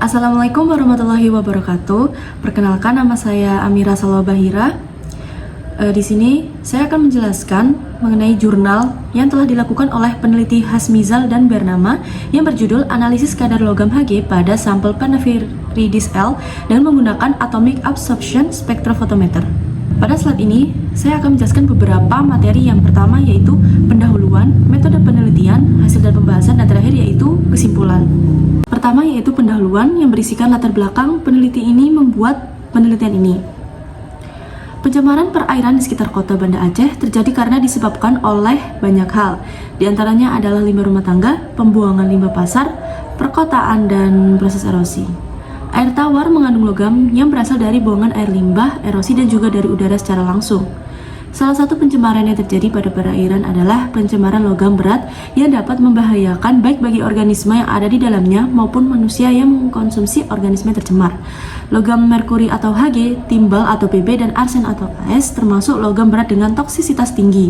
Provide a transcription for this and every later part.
Assalamualaikum warahmatullahi wabarakatuh. Perkenalkan, nama saya Amira Salwa Bahira. Di sini saya akan menjelaskan mengenai jurnal yang telah dilakukan oleh peneliti Hasmizal dan Bernama yang berjudul Analisis Kadar Logam Hg pada Sampel Panaviridis L dengan menggunakan Atomic Absorption Spectrophotometer. Pada slide ini, saya akan menjelaskan beberapa materi. Yang pertama yaitu pendahuluan, metode penelitian, hasil dan pembahasan, dan terakhir yaitu kesimpulan. Pertama yaitu pendahuluan yang berisikan latar belakang peneliti ini membuat penelitian ini. Pencemaran perairan di sekitar kota Banda Aceh terjadi karena disebabkan oleh banyak hal. Di antaranya adalah limbah rumah tangga, pembuangan limbah pasar, perkotaan, dan proses erosi. Air tawar mengandung logam yang berasal dari buangan air limbah, erosi, dan juga dari udara secara langsung. Salah satu pencemaran yang terjadi pada perairan adalah pencemaran logam berat yang dapat membahayakan baik bagi organisme yang ada di dalamnya maupun manusia yang mengkonsumsi organisme tercemar. Logam merkuri atau Hg, timbal atau Pb, dan arsen atau As termasuk logam berat dengan toksisitas tinggi.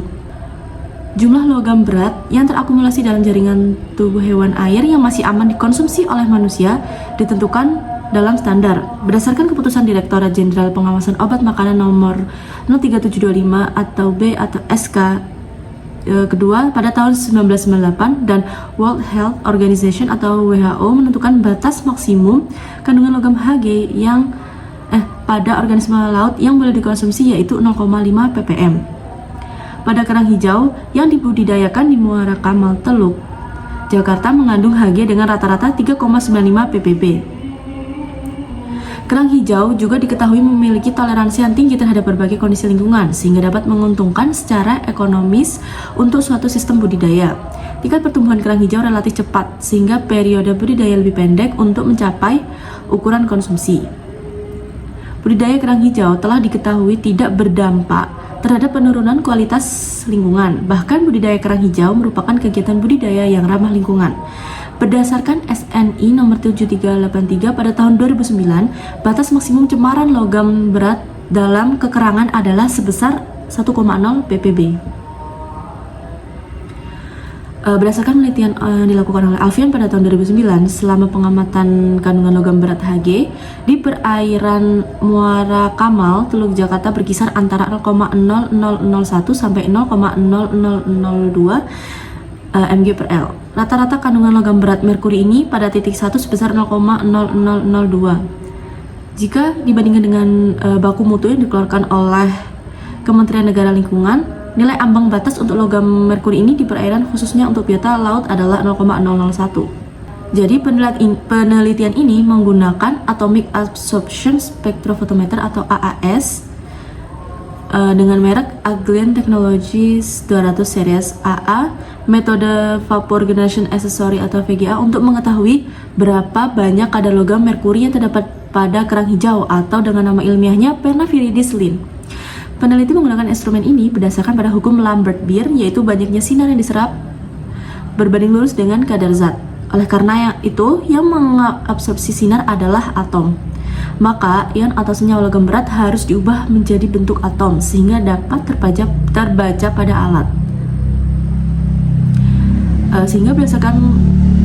Jumlah logam berat yang terakumulasi dalam jaringan tubuh hewan air yang masih aman dikonsumsi oleh manusia ditentukan dalam standar berdasarkan keputusan Direktorat Jenderal Pengawasan Obat Makanan nomor 03725 atau B atau SK kedua pada tahun 1998, dan World Health Organization atau WHO menentukan batas maksimum kandungan logam Hg yang pada organisme laut yang boleh dikonsumsi yaitu 0,5 ppm. Pada kerang hijau yang dibudidayakan di Muara Kamal Teluk, Jakarta mengandung Hg dengan rata-rata 3,95 ppb. Kerang hijau juga diketahui memiliki toleransi yang tinggi terhadap berbagai kondisi lingkungan, sehingga dapat menguntungkan secara ekonomis untuk suatu sistem budidaya. Tingkat pertumbuhan kerang hijau relatif cepat, sehingga periode budidaya lebih pendek untuk mencapai ukuran konsumsi. Budidaya kerang hijau telah diketahui tidak berdampak terhadap penurunan kualitas lingkungan. Bahkan budidaya kerang hijau merupakan kegiatan budidaya yang ramah lingkungan. Berdasarkan SNI nomor 7383 pada tahun 2009, batas maksimum cemaran logam berat dalam kekerangan adalah sebesar 1,0 ppb. Berdasarkan penelitian dilakukan oleh Alfian pada tahun 2009, selama pengamatan kandungan logam berat Hg di perairan Muara Kamal, Teluk Jakarta berkisar antara 0,0001 sampai 0,0002 mg per L. Rata-rata kandungan logam berat merkuri ini pada titik 1 sebesar 0,0002. Jika dibandingkan dengan baku mutu yang dikeluarkan oleh Kementerian Negara Lingkungan, nilai ambang batas untuk logam merkuri ini di perairan khususnya untuk biota laut adalah 0,001. Jadi penelitian ini menggunakan Atomic Absorption Spectrophotometer atau AAS dengan merek Aglen Technologies 200 series AA, metode Vapor Generation Accessory atau VGA untuk mengetahui berapa banyak kadar logam merkuri yang terdapat pada kerang hijau atau dengan nama ilmiahnya Panaviridis Lin. Peneliti menggunakan instrumen ini berdasarkan pada hukum Lambert-Beer, yaitu banyaknya sinar yang diserap berbanding lurus dengan kadar zat. Oleh karena itu, yang mengabsorpsi sinar adalah atom. Maka ion atau senyawa logam berat harus diubah menjadi bentuk atom sehingga dapat terbaca pada alat. Sehingga berdasarkan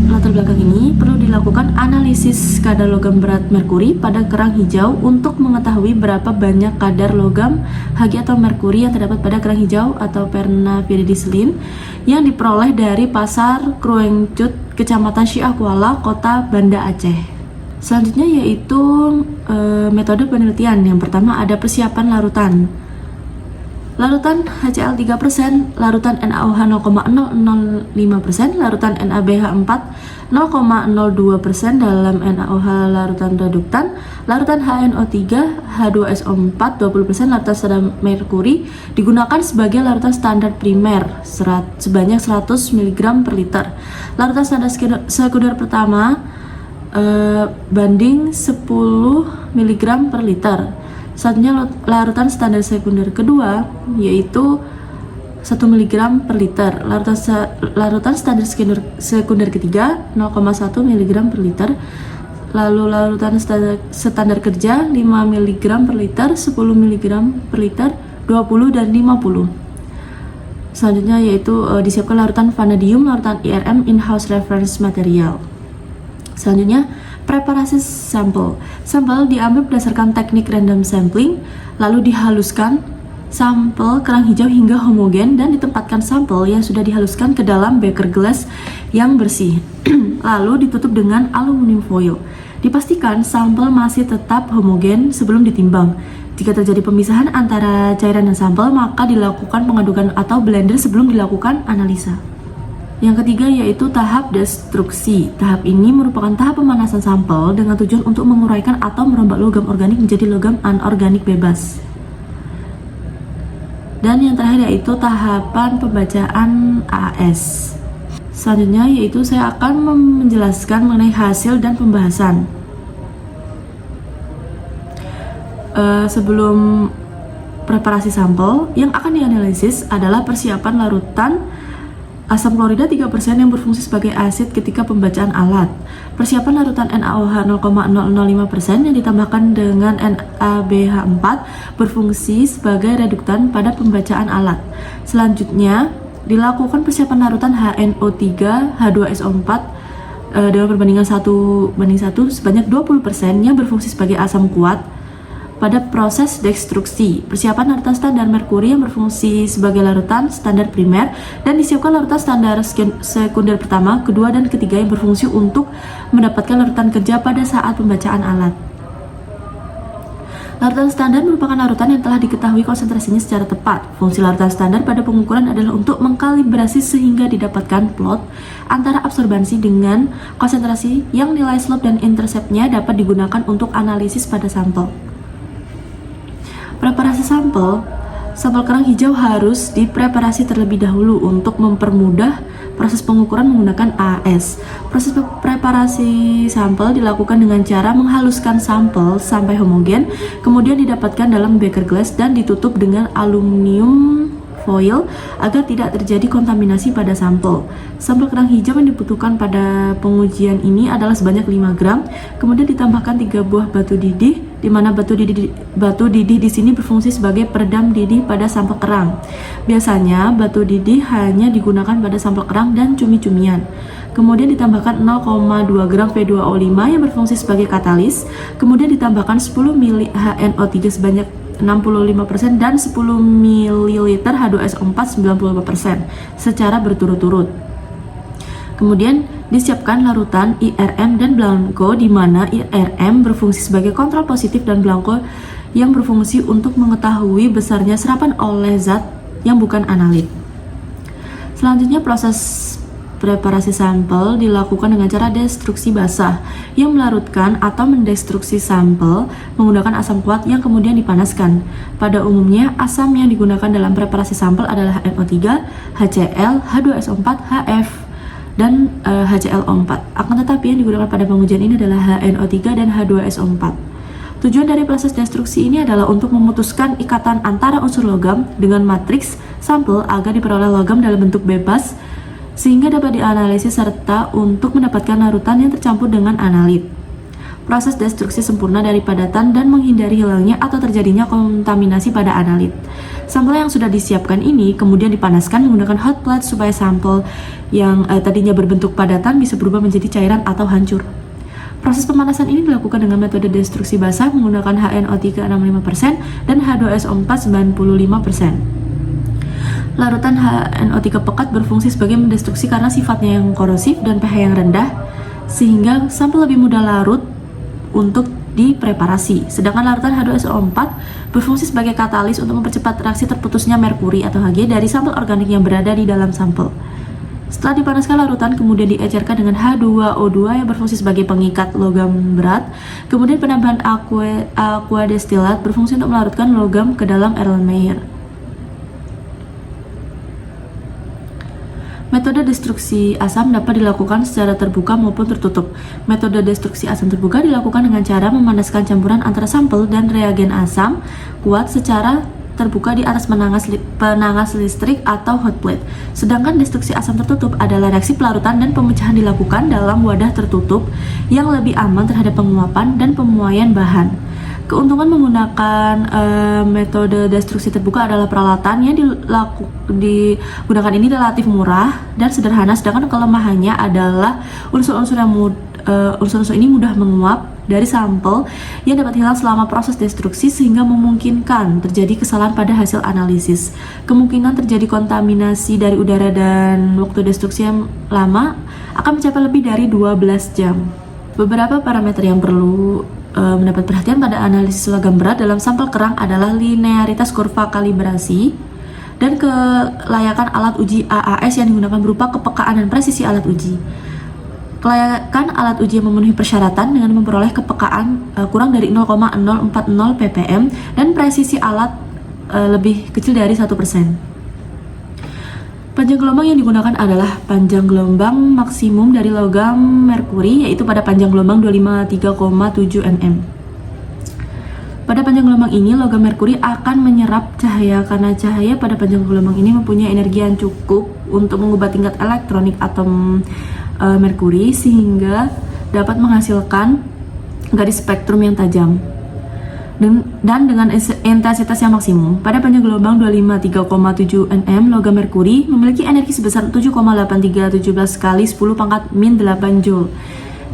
latar belakang ini perlu dilakukan analisis kadar logam berat merkuri pada kerang hijau untuk mengetahui berapa banyak kadar logam Hg atau merkuri yang terdapat pada kerang hijau atau Panaviridis Lin yang diperoleh dari Pasar Kruengcut, Kecamatan Syiah Kuala, Kota Banda Aceh. Selanjutnya yaitu metode penelitian. Yang pertama ada persiapan larutan. Larutan HCl 3%, larutan NaOH 0,005%, larutan NaBH 4 0,02% dalam NaOH larutan reduktan, larutan HNO3 H2SO4 20%, larutan standar merkuri digunakan sebagai larutan standar primer sebanyak 100 mg per liter. Larutan standar sekunder pertama banding 10 mg per liter. Selanjutnya larutan standar sekunder kedua yaitu 1 mg per liter. Larutan standar sekunder ketiga 0,1 mg per liter. Lalu larutan standar kerja 5 mg per liter, 10 mg per liter, 20 dan 50. Selanjutnya yaitu disiapkan larutan vanadium, larutan IRM in-house reference material. Selanjutnya Preparasi sampel. Sampel diambil berdasarkan teknik random sampling, lalu dihaluskan sampel kerang hijau hingga homogen dan ditempatkan sampel yang sudah dihaluskan ke dalam beker glass yang bersih. Lalu ditutup dengan aluminium foil. Dipastikan sampel masih tetap homogen sebelum ditimbang. Jika terjadi pemisahan antara cairan dan sampel, maka dilakukan pengadukan atau blender sebelum dilakukan analisa. Yang ketiga yaitu tahap destruksi. Tahap ini merupakan tahap pemanasan sampel dengan tujuan untuk menguraikan atau merombak logam organik menjadi logam anorganik bebas. Dan yang terakhir yaitu tahapan pembacaan AS. Selanjutnya yaitu saya akan menjelaskan mengenai hasil dan pembahasan. Sebelum preparasi sampel, yang akan dianalisis adalah persiapan larutan asam klorida 3% yang berfungsi sebagai asid ketika pembacaan alat. Persiapan larutan NaOH 0,005% yang ditambahkan dengan NaBH4 berfungsi sebagai reduktan pada pembacaan alat. Selanjutnya, dilakukan persiapan larutan HNO3 H2SO4 dengan perbandingan 1:1 sebanyak 20% yang berfungsi sebagai asam kuat pada proses destruksi. Persiapan larutan standar merkuri yang berfungsi sebagai larutan standar primer, dan disiapkan larutan standar sekunder pertama, kedua, dan ketiga yang berfungsi untuk mendapatkan larutan kerja pada saat pembacaan alat. Larutan standar merupakan larutan yang telah diketahui konsentrasinya secara tepat. Fungsi larutan standar pada pengukuran adalah untuk mengkalibrasi sehingga didapatkan plot antara absorbansi dengan konsentrasi yang nilai slope dan interceptnya dapat digunakan untuk analisis pada sampel. Preparasi sampel. Sampel kerang hijau harus dipreparasi terlebih dahulu untuk mempermudah proses pengukuran menggunakan AS. Proses preparasi sampel dilakukan dengan cara menghaluskan sampel sampai homogen, kemudian didapatkan dalam beker glass dan ditutup dengan aluminium foil agar tidak terjadi kontaminasi pada sampel. Sampel kerang hijau yang dibutuhkan pada pengujian ini adalah sebanyak 5 gram, kemudian ditambahkan 3 buah batu didih, di mana batu didih di sini berfungsi sebagai peredam didih pada sampel kerang. Biasanya batu didih hanya digunakan pada sampel kerang dan cumi-cumian. Kemudian ditambahkan 0,2 gram P2O5 yang berfungsi sebagai katalis, kemudian ditambahkan 10 ml HNO3 sebanyak 65% dan 10 ml H2SO4 95% secara berturut-turut. Kemudian disiapkan larutan IRM dan blanko, di mana IRM berfungsi sebagai kontrol positif dan blanko yang berfungsi untuk mengetahui besarnya serapan oleh zat yang bukan analit. Selanjutnya proses preparasi sampel dilakukan dengan cara destruksi basah yang melarutkan atau mendestruksi sampel menggunakan asam kuat yang kemudian dipanaskan. Pada umumnya, asam yang digunakan dalam preparasi sampel adalah NO3, HCl, H2SO4, HF, dan HClO4. Akan tetapi yang digunakan pada pengujian ini adalah HNO3 dan H2SO4. Tujuan dari proses destruksi ini adalah untuk memutuskan ikatan antara unsur logam dengan matriks sampel agar diperoleh logam dalam bentuk bebas sehingga dapat dianalisis serta untuk mendapatkan larutan yang tercampur dengan analit. Proses destruksi sempurna dari padatan dan menghindari hilangnya atau terjadinya kontaminasi pada analit. Sampel yang sudah disiapkan ini kemudian dipanaskan menggunakan hot plate supaya sampel yang tadinya berbentuk padatan bisa berubah menjadi cairan atau hancur. Proses pemanasan ini dilakukan dengan metode destruksi basah menggunakan HNO3 65% dan H2SO4 95%. Larutan HNO3 pekat berfungsi sebagai mendestruksi karena sifatnya yang korosif dan pH yang rendah, sehingga sampel lebih mudah larut untuk dipreparasi. Sedangkan larutan H2SO4 berfungsi sebagai katalis untuk mempercepat reaksi terputusnya merkuri atau Hg dari sampel organik yang berada di dalam sampel. Setelah dipanaskan larutan kemudian diecerkan dengan H2O2 yang berfungsi sebagai pengikat logam berat. Kemudian penambahan aqua destilat berfungsi untuk melarutkan logam ke dalam Erlenmeyer. Metode destruksi asam dapat dilakukan secara terbuka maupun tertutup. Metode destruksi asam terbuka dilakukan dengan cara memanaskan campuran antara sampel dan reagen asam kuat secara terbuka di atas penangas listrik atau hot plate. Sedangkan destruksi asam tertutup adalah reaksi pelarutan dan pemecahan dilakukan dalam wadah tertutup yang lebih aman terhadap penguapan dan pemuaian bahan. Keuntungan menggunakan metode destruksi terbuka adalah peralatan yang digunakan ini relatif murah dan sederhana, sedangkan kelemahannya adalah unsur-unsur yang unsur-unsur ini mudah menguap dari sampel yang dapat hilang selama proses destruksi sehingga memungkinkan terjadi kesalahan pada hasil analisis. Kemungkinan terjadi kontaminasi dari udara dan waktu destruksi yang lama akan mencapai lebih dari 12 jam. Beberapa parameter yang perlu mendapat perhatian pada analisis logam berat dalam sampel kerang adalah linearitas kurva kalibrasi dan kelayakan alat uji AAS yang digunakan berupa kepekaan dan presisi alat uji. Kelayakan alat uji yang memenuhi persyaratan dengan memperoleh kepekaan kurang dari 0,040 ppm dan presisi alat lebih kecil dari 1%. Panjang gelombang yang digunakan adalah panjang gelombang maksimum dari logam merkuri, yaitu pada panjang gelombang 253,7 mm. Pada panjang gelombang ini, logam merkuri akan menyerap cahaya karena cahaya pada panjang gelombang ini mempunyai energi yang cukup untuk mengubah tingkat elektronik atom merkuri sehingga dapat menghasilkan garis spektrum yang tajam dan dengan intensitas yang maksimum. Pada panjang gelombang 253,7 nm, logam merkuri memiliki energi sebesar 7,8317 kali 10 pangkat min 8 joule.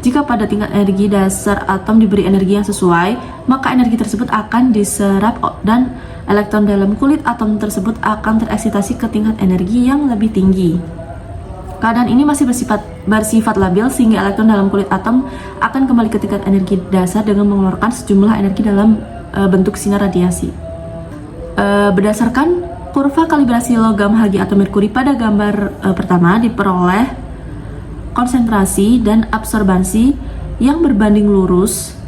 Jika pada tingkat energi dasar atom diberi energi yang sesuai, maka energi tersebut akan diserap dan elektron dalam kulit atom tersebut akan tereksitasi ke tingkat energi yang lebih tinggi. Keadaan ini masih bersifat labil sehingga elektron dalam kulit atom akan kembali ke tingkat energi dasar dengan mengeluarkan sejumlah energi dalam bentuk sinar radiasi. Berdasarkan kurva kalibrasi logam Hg atau merkuri pada gambar pertama diperoleh konsentrasi dan absorbansi yang berbanding lurus.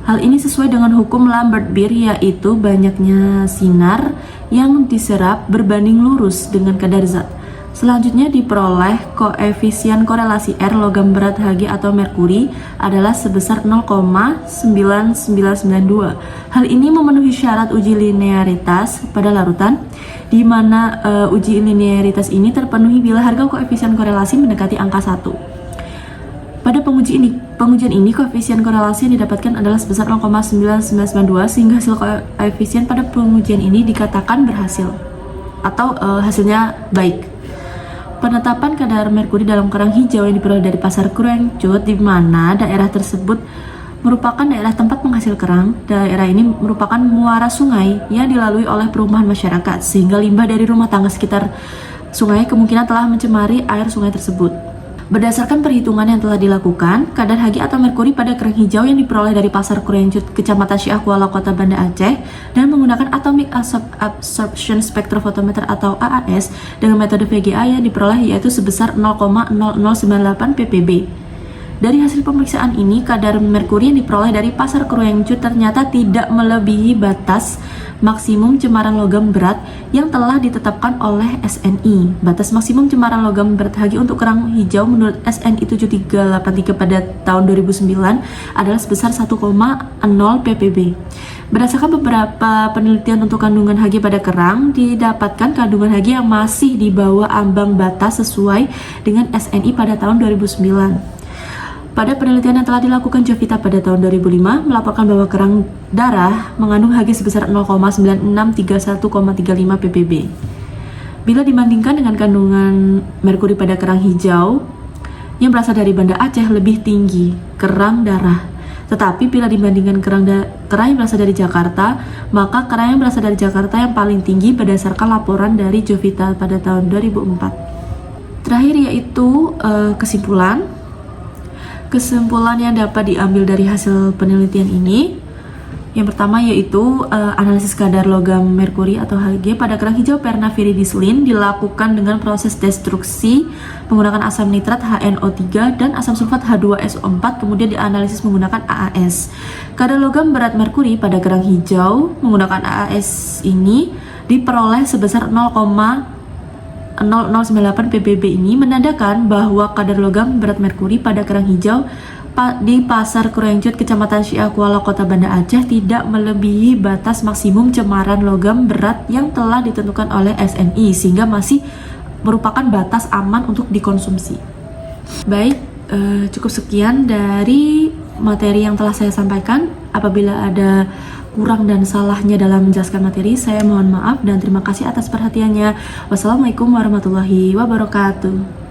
Hal ini sesuai dengan hukum Lambert-Beer, yaitu banyaknya sinar yang diserap berbanding lurus dengan kadar zat. Selanjutnya diperoleh koefisien korelasi R logam berat Hg atau merkuri adalah sebesar 0,9992. Hal ini memenuhi syarat uji linearitas pada larutan, di mana uji linearitas ini terpenuhi bila harga koefisien korelasi mendekati angka 1. Pada pengujian ini koefisien korelasi yang didapatkan adalah sebesar 0,9992 sehingga hasil koefisien pada pengujian ini dikatakan berhasil atau hasilnya baik. Penetapan kadar merkuri dalam kerang hijau yang diperoleh dari pasar Cruengcut, di mana daerah tersebut merupakan daerah tempat penghasil kerang. Daerah ini merupakan muara sungai yang dilalui oleh perumahan masyarakat, sehingga limbah dari rumah tangga sekitar sungai kemungkinan telah mencemari air sungai tersebut. Berdasarkan perhitungan yang telah dilakukan, kadar Hg atau merkuri pada kerang hijau yang diperoleh dari pasar Cruengcut, Kecamatan Syiah Kuala, Kota Banda Aceh, dan menggunakan Atomic Absorption Spectrophotometer atau AAS dengan metode VGA yang diperoleh yaitu sebesar 0,0098 ppb. Dari hasil pemeriksaan ini, kadar merkuri yang diperoleh dari pasar Cruengcut ternyata tidak melebihi batas maksimum cemaran logam berat yang telah ditetapkan oleh SNI. Batas maksimum cemaran logam berat Hg untuk kerang hijau menurut SNI 7383 pada tahun 2009 adalah sebesar 1,0 ppb. Berdasarkan beberapa penelitian untuk kandungan Hg pada kerang, didapatkan kandungan Hg yang masih di bawah ambang batas sesuai dengan SNI pada tahun 2009. Pada penelitian yang telah dilakukan Jovita pada tahun 2005 melaporkan bahwa kerang darah mengandung Hg sebesar 0,9631,35 ppb. Bila dibandingkan dengan kandungan merkuri pada kerang hijau yang berasal dari Banda Aceh lebih tinggi kerang darah. Tetapi bila dibandingkan kerang yang berasal dari Jakarta, maka kerang yang berasal dari Jakarta yang paling tinggi berdasarkan laporan dari Jovita pada tahun 2004. Terakhir yaitu kesimpulan. Kesimpulan yang dapat diambil dari hasil penelitian ini, yang pertama yaitu analisis kadar logam merkuri atau Hg pada kerang hijau Perna viridiscline dilakukan dengan proses destruksi menggunakan asam nitrat HNO3 dan asam sulfat H2SO4, kemudian dianalisis menggunakan AAS. Kadar logam berat merkuri pada kerang hijau menggunakan AAS ini diperoleh sebesar 0,0098 ppb. Ini menandakan bahwa kadar logam berat merkuri pada kerang hijau di pasar Cruengcut, Kecamatan Syiah Kuala, Kota Banda Aceh tidak melebihi batas maksimum cemaran logam berat yang telah ditentukan oleh SNI, sehingga masih merupakan batas aman untuk dikonsumsi. Baik, cukup sekian dari materi yang telah saya sampaikan. Apabila ada kurang dan salahnya dalam menjelaskan materi, saya mohon maaf dan terima kasih atas perhatiannya. Wassalamualaikum warahmatullahi wabarakatuh.